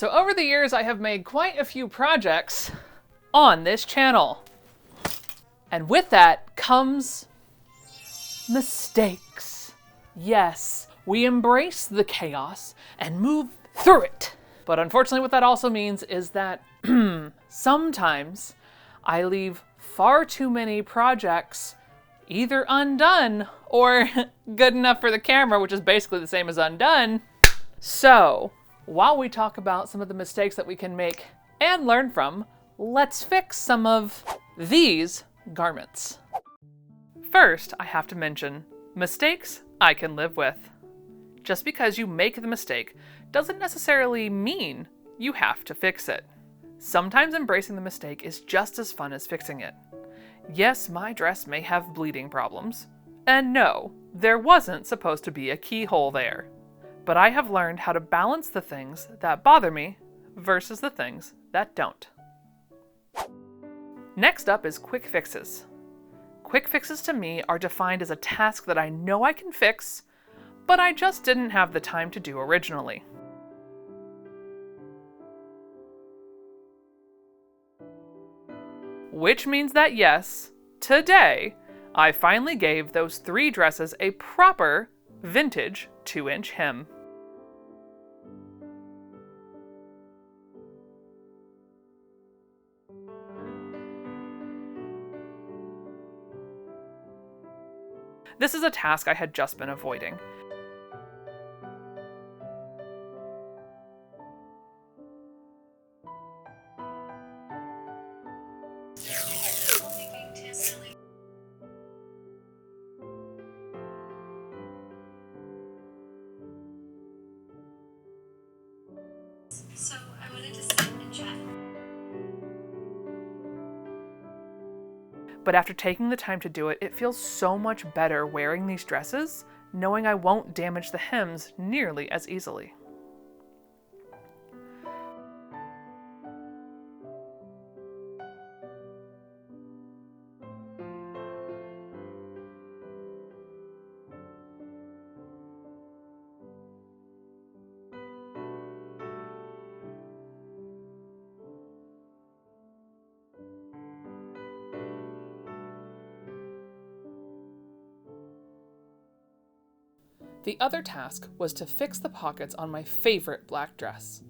So over the years, I have made quite a few projects on this channel. And with that comes mistakes. Yes, we embrace the chaos and move through it. But unfortunately, what that also means is that sometimes I leave far too many projects either undone or good enough for the camera, which is basically the same as undone. So, while we talk about some of the mistakes that we can make and learn from, let's fix some of these garments. First, I have to mention, mistakes I can live with. Just because you make the mistake doesn't necessarily mean you have to fix it. Sometimes embracing the mistake is just as fun as fixing it. Yes, my dress may have bleeding problems, and no, there wasn't supposed to be a keyhole there. But I have learned how to balance the things that bother me versus the things that don't. Next up is quick fixes. Quick fixes to me are defined as a task that I know I can fix, but I just didn't have the time to do originally. Which means that yes, today, I finally gave those 3 dresses a proper vintage 2-inch hem. This is a task I had just been avoiding. So I wanted to sit and chat. But after taking the time to do it, it feels so much better wearing these dresses, knowing I won't damage the hems nearly as easily. The other task was to fix the pockets on my favorite black dress.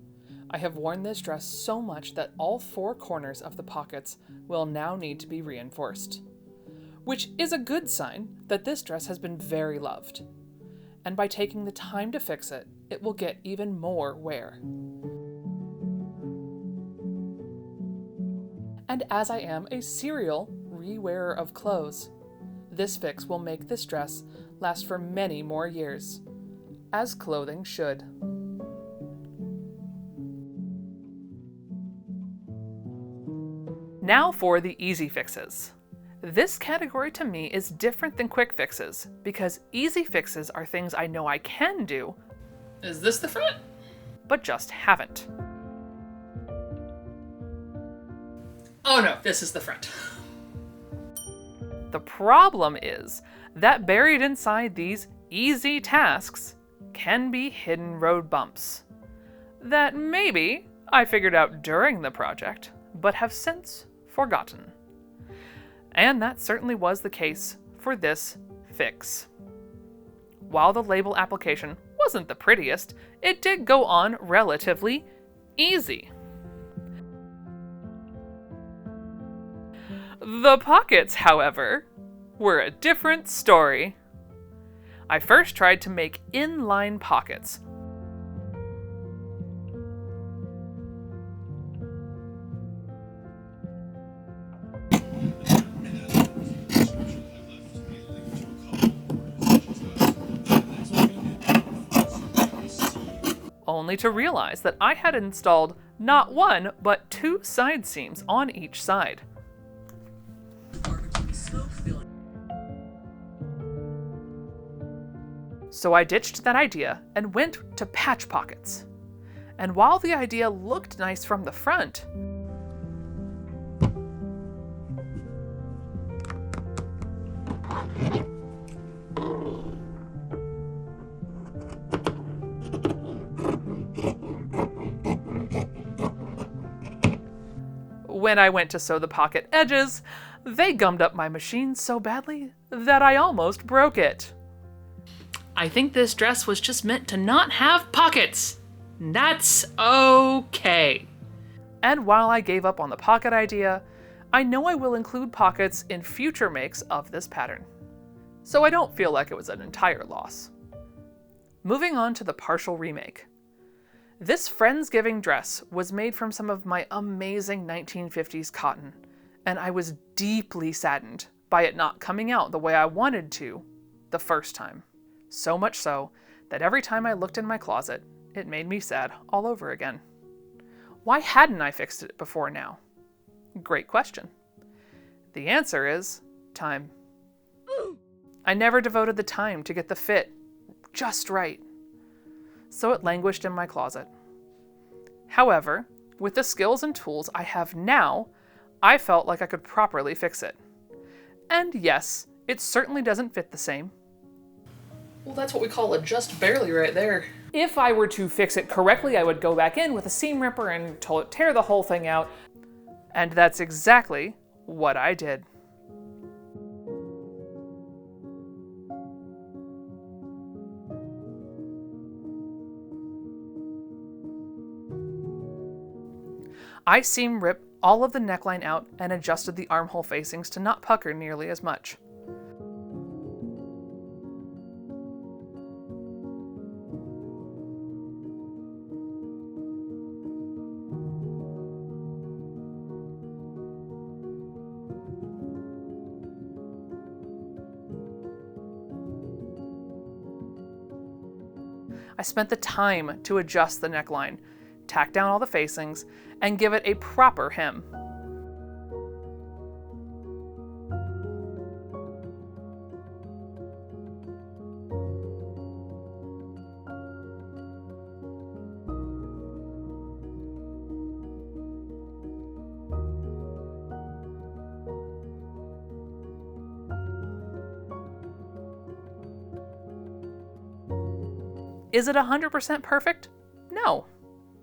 I have worn this dress so much that all 4 corners of the pockets will now need to be reinforced, which is a good sign that this dress has been very loved. And by taking the time to fix it, it will get even more wear. And as I am a serial re-wearer of clothes, this fix will make this dress last for many more years, as clothing should. Now for the easy fixes. This category to me is different than quick fixes, because easy fixes are things I know I can do. Is this the front? But just haven't. Oh no, this is the front. The problem is that buried inside these easy tasks can be hidden road bumps that maybe I figured out during the project, but have since forgotten. And that certainly was the case for this fix. While the label application wasn't the prettiest, it did go on relatively easy. The pockets, however, were a different story. I first tried to make inline pockets. Only to realize that I had installed not 1, but 2 side seams on each side. So I ditched that idea and went to patch pockets. And while the idea looked nice from the front, when I went to sew the pocket edges, they gummed up my machine so badly that I almost broke it. I think this dress was just meant to not have pockets. That's okay. And while I gave up on the pocket idea, I know I will include pockets in future makes of this pattern. So I don't feel like it was an entire loss. Moving on to the partial remake. This Friendsgiving dress was made from some of my amazing 1950s cotton, and I was deeply saddened by it not coming out the way I wanted to the first time. So much so that every time I looked in my closet, it made me sad all over again. Why hadn't I fixed it before now? Great question. The answer is time. I never devoted the time to get the fit just right, so it languished in my closet. However, with the skills and tools I have now, I felt like I could properly fix it. And yes, it certainly doesn't fit the same. Well, that's what we call a just barely right there. If I were to fix it correctly, I would go back in with a seam ripper and tear the whole thing out. And that's exactly what I did. I seam ripped all of the neckline out and adjusted the armhole facings to not pucker nearly as much. I spent the time to adjust the neckline, tack down all the facings, and give it a proper hem. Is it 100% perfect? No,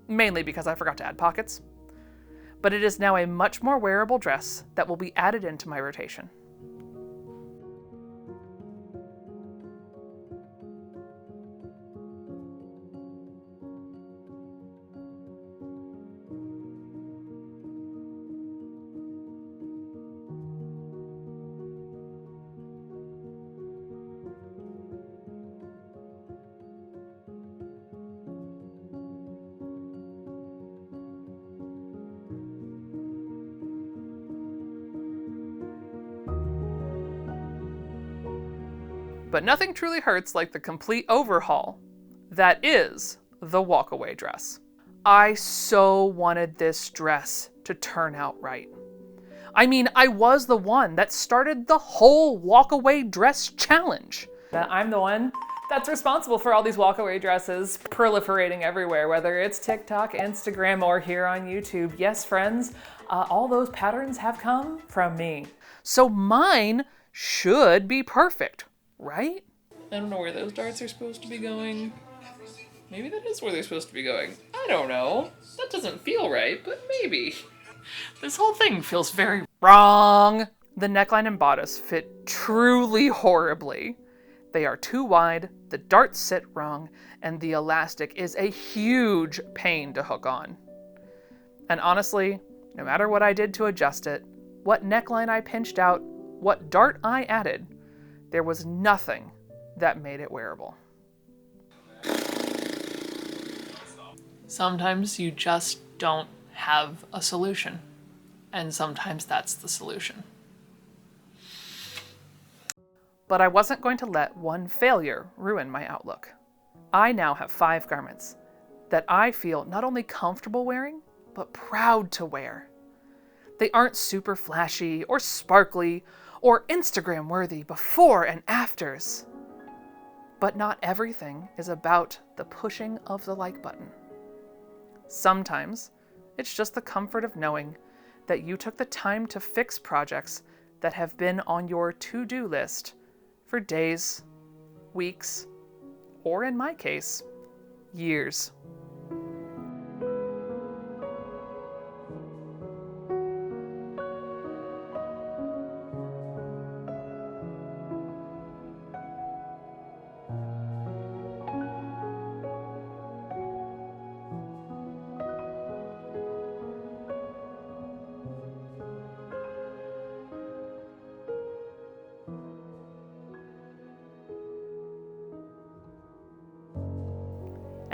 mainly because I forgot to add pockets. But it is now a much more wearable dress that will be added into my rotation. But nothing truly hurts like the complete overhaul that is the walkaway dress. I so wanted this dress to turn out right. I mean, I was the one that started the whole walkaway dress challenge. I'm the one that's responsible for all these walkaway dresses proliferating everywhere, whether it's TikTok, Instagram, or here on YouTube. Yes, friends, all those patterns have come from me. So mine should be perfect, right? I don't know where those darts are supposed to be going. Maybe that is where they're supposed to be going. I don't know. That doesn't feel right, but maybe. This whole thing feels very wrong. The neckline and bodice fit truly horribly. They are too wide, the darts sit wrong, and the elastic is a huge pain to hook on. And honestly, no matter what I did to adjust it, what neckline I pinched out, what dart I added, there was nothing that made it wearable. Sometimes you just don't have a solution, and sometimes that's the solution. But I wasn't going to let one failure ruin my outlook. I now have 5 garments that I feel not only comfortable wearing, but proud to wear. They aren't super flashy or sparkly or Instagram worthy before and afters. But not everything is about the pushing of the like button. Sometimes it's just the comfort of knowing that you took the time to fix projects that have been on your to-do list for days, weeks, or in my case, years.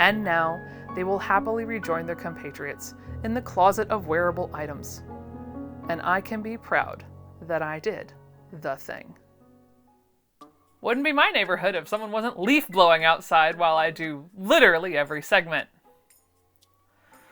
And now they will happily rejoin their compatriots in the closet of wearable items. And I can be proud that I did the thing. Wouldn't be my neighborhood if someone wasn't leaf blowing outside while I do literally every segment.